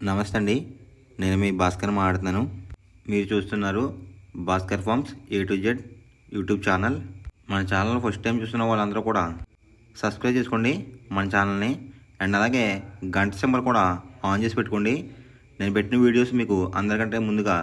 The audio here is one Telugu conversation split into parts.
నమస్తే అండి. నేను మీ భాస్కర్ మాట్లాడుతున్నాను. మీరు చూస్తున్నారు Bhaskar farms A to Z YouTube channel. మన ఛానల్ ఫస్ట్ టైం చూస్తున్న వాళ్ళందరూ కూడా సబ్స్క్రైబ్ చేసుకోండి మన ఛానల్ని. అండ్ అలాగే గంట సింబల్ కూడా ఆన్ చేసి పెట్టుకోండి. నేను పెట్టిన వీడియోస్ మీకు అందరికంటే ముందుగా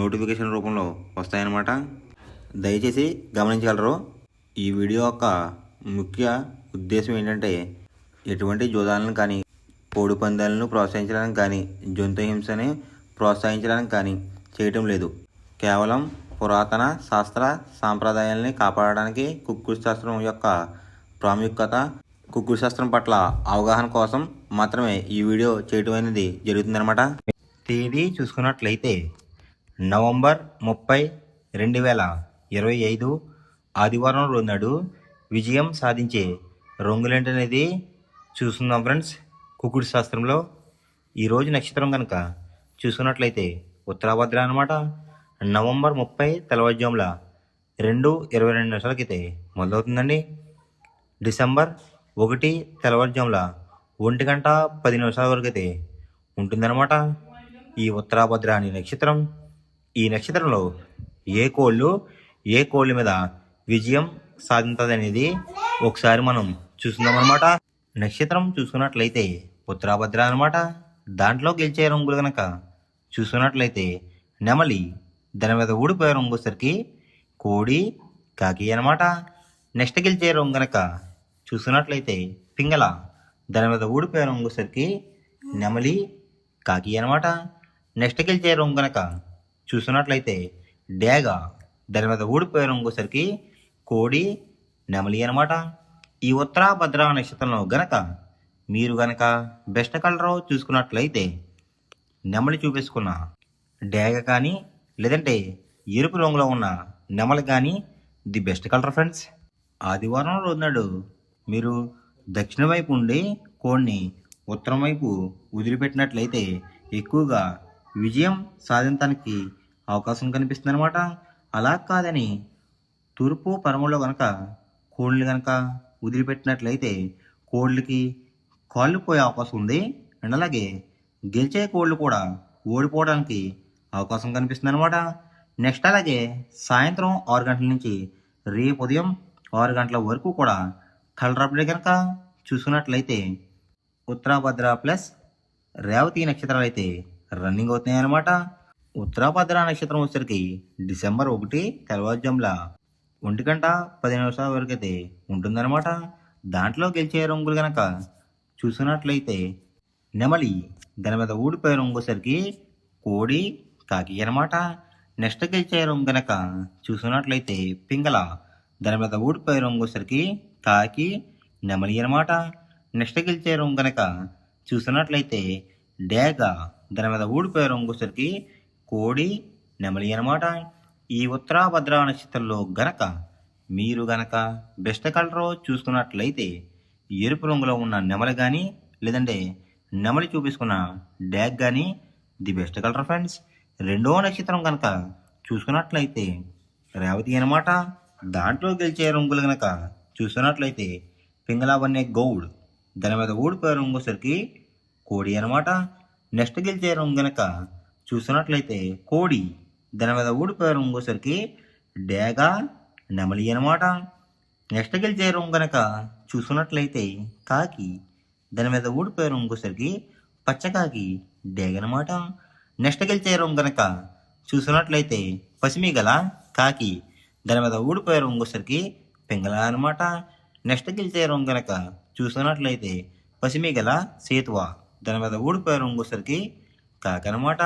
నోటిఫికేషన్ రూపంలో వస్తాయన్నమాట. దయచేసి గమనించగలరు. ఈ వీడియో యొక్క ముఖ్య ఉద్దేశం ఏంటంటే ఎటువంటి జోదాలను కానీ కోడి పందాలను ప్రోత్సహించడానికి కానీ జంతు హింసని ప్రోత్సహించడానికి కానీ చేయటం లేదు. కేవలం పురాతన శాస్త్ర సాంప్రదాయాల్ని కాపాడడానికి కుక్కుడు శాస్త్రం యొక్క ప్రాముఖ్యత, కుక్కుడు శాస్త్రం పట్ల అవగాహన కోసం మాత్రమే ఈ వీడియో చేయటం అనేది జరుగుతుందన్నమాట. తేదీ చూసుకున్నట్లయితే నవంబర్ 30, 2025 ఆదివారం రోజు నాడు విజయం సాధించే రంగులేంటనేది చూస్తున్నాం ఫ్రెండ్స్. కుక్కుడు శాస్త్రంలో ఈరోజు నక్షత్రం కనుక చూసుకున్నట్లయితే ఉత్తరాభద్ర అనమాట. నవంబర్ 30 తెల్లవారుజాముల 2:22 మొదలవుతుందండి. డిసెంబర్ 1 తెల్లవారుజాముల 1:10 వరకు అయితే ఉంటుందన్నమాట ఈ ఉత్తరాభద్ర అనే నక్షత్రం. ఈ నక్షత్రంలో ఏ కోళ్ళ మీద విజయం సాధించదు అనేది ఒకసారి మనం చూస్తున్నాం అనమాట. నక్షత్రం చూసుకున్నట్లయితే ఉత్తరాభద్ర అనమాట. దాంట్లో గెలిచే రంగులు కనుక చూసుకున్నట్లయితే నెమలి, దాని మీద ఊడిపోయే రంగు వచ్చేసరికి కోడి, కాకి అనమాట. నెక్స్ట్ గెలిచే రంగు కనుక చూసుకున్నట్లయితే పింగళ, దాని మీద ఊడిపోయే రంగు వచ్చేసరికి నెమలి, కాకి అనమాట. నెక్స్ట్ గెలిచే రంగు కనుక చూసుకున్నట్లయితే డేగ, దాని మీద ఊడిపోయే రంగు వచ్చేసరికి కోడి, నెమలి అనమాట. ఈ ఉత్తరాభద్ర నక్షత్రంలో గనక మీరు గనక బెస్ట్ కలర్ చూసుకున్నట్లయితే నెమలి చూపించుకున్న డేగ కానీ లేదంటే ఎరుపు రంగులో ఉన్న నెమలి కానీ ది బెస్ట్ కలర్ ఫ్రెండ్స్. ఆదివారం రోజు నాడు మీరు దక్షిణ వైపు ఉండి కోడిని ఉత్తరం వైపు వదిలిపెట్టినట్లయితే ఎక్కువగా విజయం సాధించడానికి అవకాశం కనిపిస్తుంది అనమాట. అలా కాదని తూర్పు పరములో కనుక కోళ్ళని కనుక వదిలిపెట్టినట్లయితే కోళ్ళకి కాళ్ళు పోయే అవకాశం ఉంది. అండ్ అలాగే గెలిచే కోళ్ళు కూడా ఓడిపోవడానికి అవకాశం కనిపిస్తుంది అనమాట. నెక్స్ట్ అలాగే సాయంత్రం 6 గంటల నుంచి రేపు ఉదయం 6 గంటల వరకు కూడా కలర్ అప్డేట్ కనుక చూసుకున్నట్లయితే ఉత్తరాభద్ర ప్లస్ రేవతి నక్షత్రాలు అయితే రన్నింగ్ అవుతున్నాయి అనమాట. ఉత్తరాభద్ర నక్షత్రం వచ్చేసరికి డిసెంబర్ 1 తెల్లవారుజాముల 1:10 వరకు అయితే ఉంటుందన్నమాట. దాంట్లో గెలిచే రంగులు కనుక చూసుకున్నట్లయితే నెమలి, దాని మీద ఊడిపోయే రంగు వచ్చేసరికి కోడి, కాకి అనమాట. నెక్స్ట్ గెలిచే రంగు కనుక చూసుకున్నట్లయితే పింగళ, దాని మీద ఊడిపోయే రంగు వచ్చేసరికి కాకి, నెమలి అనమాట. నెక్స్ట్ గెలిచే రంగు కనుక చూసుకున్నట్లయితే డేగ, దాని మీద ఊడిపోయే రంగు వచ్చేసరికి కోడి, నెమలి అనమాట. ఈ ఉత్తరాభద్ర నక్షత్రంలో గనక మీరు గనక బెస్ట్ కలర్ చూసుకున్నట్లయితే ఎరుపు రంగులో ఉన్న నెమలి కానీ లేదంటే నెమలి చూపించుకున్న డ్యాగ్ కానీ ది బెస్ట్ కలర్ ఫ్రెండ్స్. రెండవ నక్షత్రం కనుక చూసుకున్నట్లయితే రేవతి అనమాట. దాంట్లో గెలిచే రంగులు కనుక చూసుకున్నట్లయితే పింగళావన్నే గౌడ్, దాని మీద ఊడిపోయే రంగు వచ్చేసరికి కోడి అనమాట. నెక్స్ట్ గెలిచే రంగు కనుక చూసుకున్నట్లయితే కోడి, దాని మీద ఊడిపోయే రంగు వచ్చేసరికి డేగ, నెమలి అనమాట. నెక్స్ట్ గెలిచే రంగు కనుక చూసుకున్నట్లయితే కాకి, దాని మీద ఊడిపోయే రంగు వచ్చేసరికి పచ్చకాకి, డేగ అనమాట. నెక్స్ట్ గెలిచే రంగు కనుక చూసుకున్నట్లయితే పసిమిగల, కాకి, దాని మీద ఊడిపోయే రంగు వచ్చేసరికి పింగళ అనమాట. నెక్స్ట్ గెలిచే రంగు కనుక చూసుకున్నట్లయితే పసిమిగల, సేతువ, దాని మీద ఊడిపోయే రంగు వచ్చేసరికి కాకి అనమాట.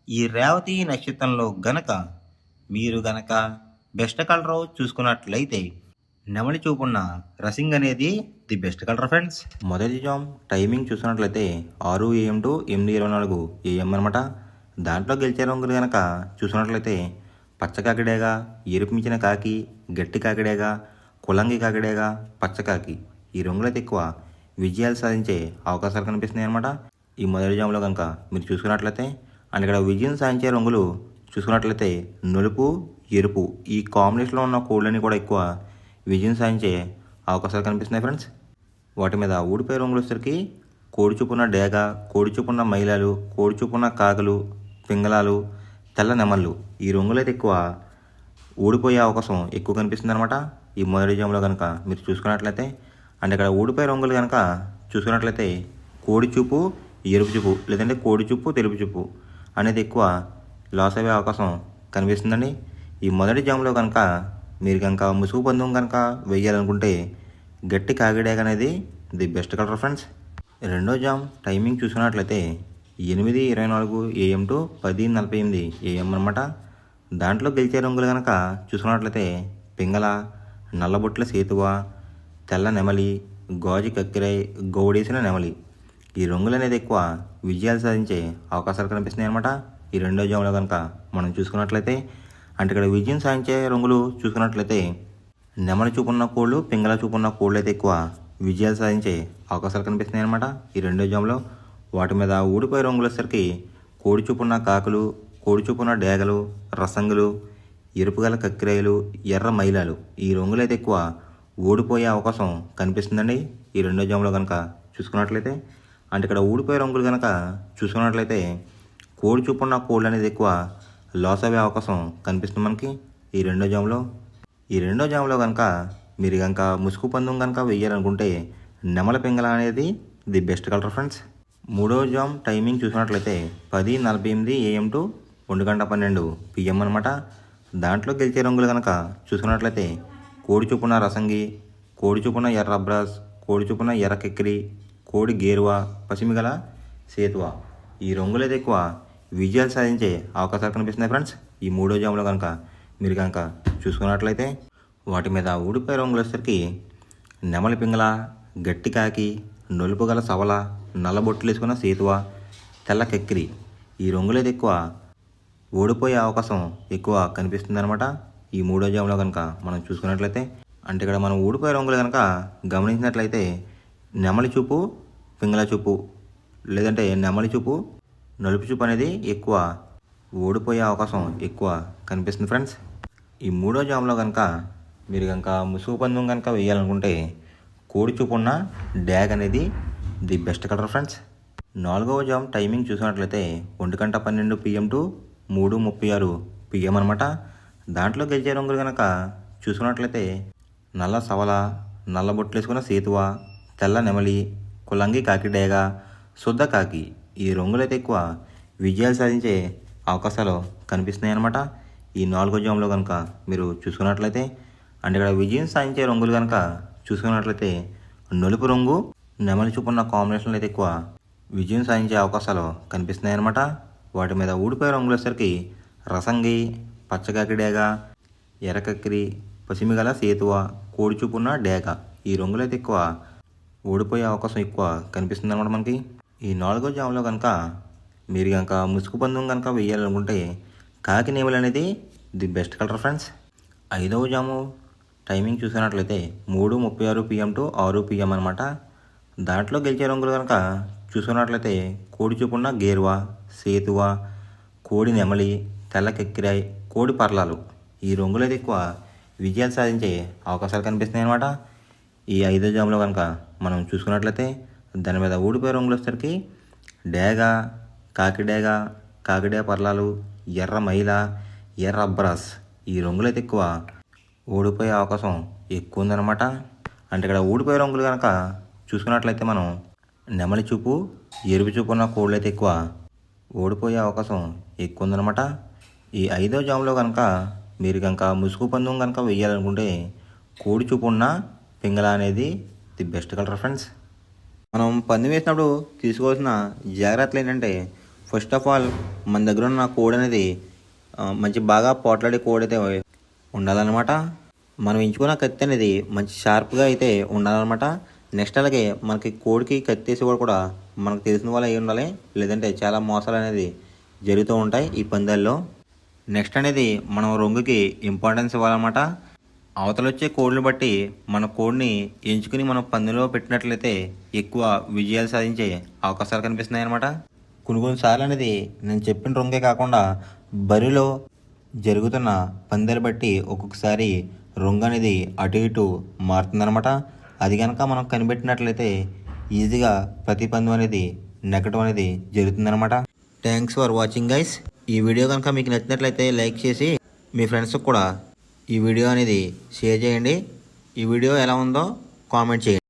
ఈ రేవతి నక్షత్రంలో గనక మీరు గనక బెస్ట్ కలర్ చూసుకున్నట్లయితే నెమలి చూపున్న రసింగ్ అనేది ది బెస్ట్ కలర్ ఫ్రెండ్స్. మొదటి జామ్ టైమింగ్ చూసుకున్నట్లయితే 6 AM to 8:24 AM అనమాట. దాంట్లో గెలిచే రంగులు కనుక చూసుకున్నట్లయితే పచ్చకాకిడేగా, ఎరుపు మించిన కాకి, గట్టి కాకిడేగా, కులంగి కాకిడేగా, పచ్చకాకి, ఈ రంగులైతే ఎక్కువ విజయాలు సాధించే అవకాశాలు కనిపిస్తున్నాయి అనమాట. ఈ మొదటి జాములో కనుక మీరు చూసుకున్నట్లయితే అండ్ ఇక్కడ విజయం సాధించే రంగులు చూసుకున్నట్లయితే నలుపు, ఎరుపు, ఈ కాంబినేషన్లో ఉన్న కోళ్ళని కూడా ఎక్కువ విజయం సాధించే అవకాశాలు కనిపిస్తున్నాయి ఫ్రెండ్స్. వాటి మీద ఊడిపోయే రంగులు వచ్చేసరికి కోడి చూపున్న డేగ, కోడి చూపున్న మైలాలు, కోడి చూపున్న కాకులు, పింగళాలు, తెల్ల నెమళ్ళు ఈ రంగులు అయితే ఎక్కువ ఊడిపోయే అవకాశం ఎక్కువ కనిపిస్తుంది అనమాట ఈ మొదటి జాములో కనుక మీరు చూసుకున్నట్లయితే. అండ్ ఇక్కడ ఊడిపోయే రంగులు కనుక చూసుకున్నట్లయితే కోడి చూపు ఎరుపు చూపు లేదంటే కోడి చూపు తెలుపు చూపు అనేది ఎక్కువ లాస్ అయ్యే అవకాశం కనిపిస్తుందండి. ఈ మొదటి జాములో కనుక మీరు కనుక ముసుగు పందెం కనుక వేయాలనుకుంటే గట్టి కాకిడేగ అనేది ది బెస్ట్ కలర్ ఫ్రెండ్స్. రెండో జామ్ టైమింగ్ చూసుకున్నట్లయితే 8:24 AM టు 10:48 AM అనమాట. దాంట్లో గెలిచే రంగులు కనుక చూసుకున్నట్లయితే పింగళ, నల్లబొట్ల సేతువ, తెల్ల నెమలి, గాజు కక్కిరై, గౌడేసిన నెమలి ఈ రంగులు అనేది ఎక్కువ విజయాలు సాధించే అవకాశాలు కనిపిస్తున్నాయి అనమాట ఈ రెండో జాములో కనుక మనం చూసుకున్నట్లయితే. అంటే ఇక్కడ విజయం సాధించే రంగులు చూసుకున్నట్లయితే నెమలి చూపున్న కోళ్ళు, పింగళ చూపున్న కోళ్ళు అయితే ఎక్కువ విజయాలు సాధించే అవకాశాలు కనిపిస్తున్నాయి అనమాట ఈ రెండో జాములో. వాటి మీద ఊడిపోయే రంగులు వచ్చేసరికి కోడి చూపున్న కాకులు, కోడి చూపున్న డేగలు, రసంగులు, ఎరుపుగల కక్కిరాయలు, ఎర్ర మైలాలు ఈ రంగులు అయితే ఎక్కువ ఓడిపోయే అవకాశం కనిపిస్తుందండి ఈ రెండో జాములో కనుక చూసుకున్నట్లయితే. అంటే ఇక్కడ ఊడిపోయే రంగులు కనుక చూసుకున్నట్లయితే కోడి చూపున్న కోళ్ళు అనేది ఎక్కువ లాస్ అయ్యే అవకాశం కనిపిస్తుంది మనకి ఈ రెండో జాములో. ఈ రెండో జాములో కనుక మీరు కనుక ముసుగు పందెం కనుక వేయాలనుకుంటే నెమల పింగళ అనేది ది బెస్ట్ కలర్ ఫ్రెండ్స్. మూడో జామ్ టైమింగ్ చూసినట్లయితే 10:48 AM టు 1:12 PM అనమాట. దాంట్లో గెలిచే రంగులు కనుక చూసుకున్నట్లయితే కోడి చూపున రసంగి, కోడి చూపున ఎర్ర అబ్రాస్, కోడి చూపున ఎర్ర కెక్కిరి, కోడి గేరువ, పసిమిగల సేతువ ఈ రంగులు అయితే ఎక్కువ విజయాలు సాధించే అవకాశాలు కనిపిస్తున్నాయి ఫ్రెండ్స్ ఈ మూడో జాములో కనుక మీరు కనుక చూసుకున్నట్లయితే. వాటి మీద ఊడిపోయే రంగులు వచ్చేసరికి నెమలి పింగళ, గట్టి కాకి, నలుపు గల సవల, నల్లబొట్లు వేసుకున్న సేతువ, తెల్ల కెక్కిరి ఈ రంగులు అయితే ఎక్కువ ఓడిపోయే అవకాశం ఎక్కువ కనిపిస్తుంది అనమాట ఈ మూడో జాములో కనుక మనం చూసుకున్నట్లయితే. అంటే ఇక్కడ మనం ఊడిపోయే రంగులు కనుక గమనించినట్లయితే నెమలి చూపు పింగళ చూపు లేదంటే నెమలి చూపు నలుపు చూపు అనేది ఎక్కువ ఓడిపోయే అవకాశం ఎక్కువ కనిపిస్తుంది ఫ్రెండ్స్. ఈ మూడో జాములో కనుక మీరు కనుక ముసుగు పందెం కనుక వేయాలనుకుంటే కోడి చూపు ఉన్న డ్యాగ్ అనేది ది బెస్ట్ కలర్ ఫ్రెండ్స్. నాలుగవ జామ్ టైమింగ్ చూసినట్లయితే 1:12 PM టు 3:36 PM అనమాట. దాంట్లో గెలిచే రంగులు కనుక చూసుకున్నట్లయితే నల్ల సవల, నల్ల బొట్లు వేసుకున్న సేతువ, తెల్ల నెమలి, కులంగి కాకి డేగ, శుద్ధ కాకి ఈ రంగులైతే ఎక్కువ విజయాలు సాధించే అవకాశాలు కనిపిస్తున్నాయి అనమాట ఈ నాలుగో జాములో కనుక మీరు చూసుకున్నట్లయితే. అంటే ఇక్కడ విజయం సాధించే రంగులు కనుక చూసుకున్నట్లయితే నలుపు రంగు, నెమలి చూపున్న కాంబినేషన్లో అయితే ఎక్కువ విజయం సాధించే అవకాశాలు కనిపిస్తున్నాయి అనమాట. వాటి మీద ఊడిపోయే రంగులు వచ్చేసరికి రసంగి, పచ్చకాకి డేగ, ఎర్రకక్కిరి, పసిమిగల సేతువ, కోడి చూపున్న డేగ ఈ రంగులు అయితే ఎక్కువ ఓడిపోయే అవకాశం ఎక్కువ కనిపిస్తుంది అనమాట మనకి ఈ నాలుగో జాములో కనుక మీరు కనుక ముసుగు పందెం కనుక వేయాలనుకుంటే కాకి నేమలు అనేది ది బెస్ట్ కలర్ ఫ్రెండ్స్. ఐదవ జాము టైమింగ్ చూసినట్లయితే 3:36 PM టు 6 PM అనమాట. దాంట్లో గెలిచే రంగులు కనుక చూసుకున్నట్లయితే కోడి చూపున్న గేరువ, సేతువ, కోడి నెమలి, తెల్ల కెక్కిరాయ్, కోడి పర్లాలు ఈ రంగులు అయితే ఎక్కువ విజయాలు సాధించే అవకాశాలు కనిపిస్తున్నాయి అనమాట ఈ ఐదో జాములో కనుక మనం చూసుకున్నట్లయితే. దాని మీద ఊడిపోయే రంగులు వచ్చేసరికి డేగ, కాకిడేగ, కాకిడే పర్లాలు, ఎర్ర మైల, ఎర్ర అబ్రాస్ ఈ రంగులు అయితే ఎక్కువ ఓడిపోయే అవకాశం ఎక్కువ ఉందన్నమాట. అంటే ఇక్కడ ఊడిపోయే రంగులు కనుక చూసుకున్నట్లయితే మనం నెమలి చూపు, ఎరుపు చూపు ఉన్న కోళ్ళు అయితే ఎక్కువ ఓడిపోయే అవకాశం ఎక్కువ ఉందన్నమాట ఈ ఐదో జాములో కనుక మీరు కనుక ముసుగు పందెం కనుక వేయాలనుకుంటే కోడి చూపు ఉన్న పింగళ అనేది ది బెస్ట్ కలర్ ఫ్రెండ్స్. మనం పందెం వేసినప్పుడు తీసుకోవాల్సిన జాగ్రత్తలు ఏంటంటే ఫస్ట్ ఆఫ్ ఆల్ మన దగ్గర ఉన్న కోడి అనేది మంచి బాగా పోట్లాడే కోడి అయితే ఉండాలన్నమాట. మనం ఎంచుకున్న కత్తి అనేది మంచి షార్ప్గా అయితే ఉండాలన్నమాట. నెక్స్ట్ అలాగే మనకి కోడికి కత్తి వేసేవాడు కూడా మనకు తెలిసిన వాళ్ళు అయి ఉండాలి, లేదంటే చాలా మోసాలు అనేది జరుగుతూ ఉంటాయి ఈ పందాల్లో. నెక్స్ట్ అనేది మనం రంగుకి ఇంపార్టెన్స్ ఇవ్వాలన్నమాట. అవతల వచ్చే కోడిని బట్టి మన కోడిని ఎంచుకుని మనం పందెంలో పెట్టినట్లయితే ఎక్కువ విజయాలు సాధించే అవకాశాలు కనిపిస్తున్నాయి అన్నమాట. కొన్నిసార్లు అనేది నేను చెప్పిన రంగే కాకుండా బరిలో జరుగుతున్న పందాలు బట్టి ఒక్కొక్కసారి రంగు అనేది అటు ఇటు మారుతుందన్నమాట. అది కనుక మనం కనిపెట్టినట్లయితే ఈజీగా ప్రతి పందెం అనేది నెగ్గడం అనేది జరుగుతుందన్నమాట. Thanks for watching guys. ఈ వీడియో కనుక మీకు నచ్చినట్లయితే లైక్ చేసి మీ ఫ్రెండ్స్కి కూడా ఈ వీడియో అనేది షేర్ చేయండి. ఈ వీడియో ఎలా ఉందో కామెంట్ చేయండి.